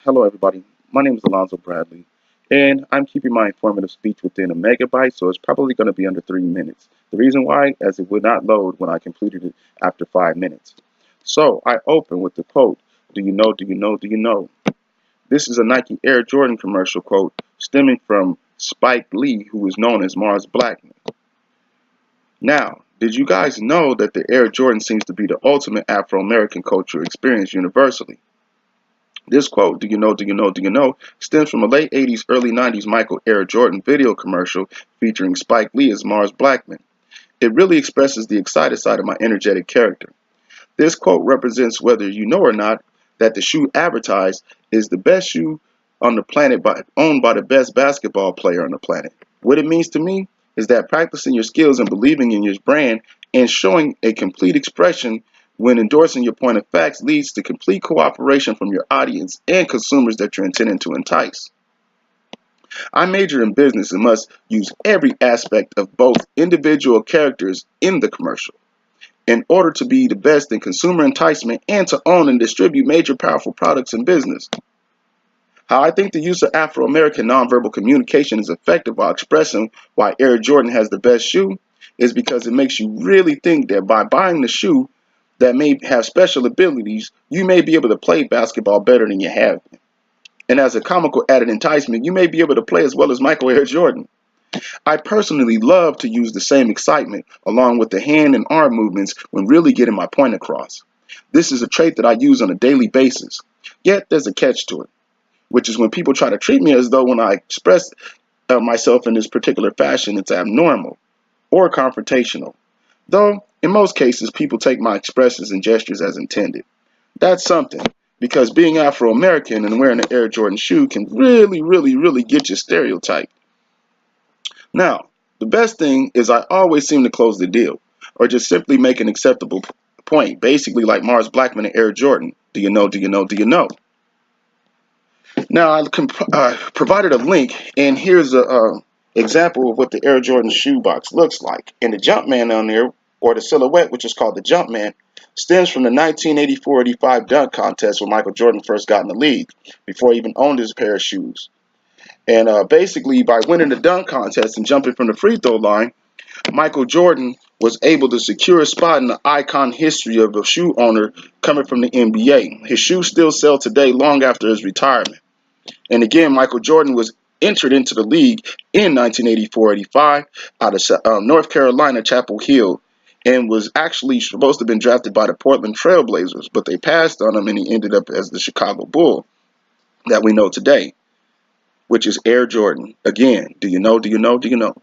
Hello, everybody. My name is Alonzo Bradley, and I'm keeping my informative speech within a megabyte, so it's probably going to be under 3 minutes. The reason why, as it would not load when I completed it after 5 minutes. So I open with the quote, "Do you know, do you know, do you know?" This is a Nike Air Jordan commercial quote stemming from Spike Lee, who is known as Mars Blackman. Now, did you guys know that the Air Jordan seems to be the ultimate Afro-American cultural experience universally? This quote, "Do you know, do you know, do you know," stems from a late 80s, early 90s Michael Air Jordan video commercial featuring Spike Lee as Mars Blackman. It really expresses the excited side of my energetic character. This quote represents whether you know or not that the shoe advertised is the best shoe on the planet owned by the best basketball player on the planet. What it means to me is that practicing your skills and believing in your brand and showing a complete expression when endorsing your point of facts leads to complete cooperation from your audience and consumers that you're intending to entice. I major in business and must use every aspect of both individual characters in the commercial in order to be the best in consumer enticement and to own and distribute major powerful products in business. How I think the use of Afro-American nonverbal communication is effective while expressing why Air Jordan has the best shoe is because it makes you really think that by buying the shoe that may have special abilities, you may be able to play basketball better than you have. And as a comical added enticement, you may be able to play as well as Michael Air Jordan. I personally love to use the same excitement along with the hand and arm movements when really getting my point across. This is a trait that I use on a daily basis. Yet there's a catch to it, which is when people try to treat me as though when I express myself in this particular fashion, it's abnormal or confrontational. Though, in most cases, people take my expressions and gestures as intended. That's something, because being Afro-American and wearing an Air Jordan shoe can really get you stereotyped. Now, the best thing is I always seem to close the deal, or just simply make an acceptable point, basically like Mars Blackman and Air Jordan. Do you know, do you know, do you know? Now, I provided a link, and here's a example of what the Air Jordan shoebox looks like. And the Jumpman on there, or the silhouette, which is called the Jumpman, stems from the 1984-85 dunk contest when Michael Jordan first got in the league, before he even owned his pair of shoes. And basically, by winning the dunk contest and jumping from the free throw line, Michael Jordan was able to secure a spot in the icon history of a shoe owner coming from the NBA. His shoes still sell today, long after his retirement. And again, Michael Jordan was entered into the league in 1984-85 out of North Carolina, Chapel Hill, and was actually supposed to have been drafted by the Portland Trailblazers, but they passed on him and he ended up as the Chicago Bull that we know today, which is Air Jordan. Again, do you know, do you know, do you know?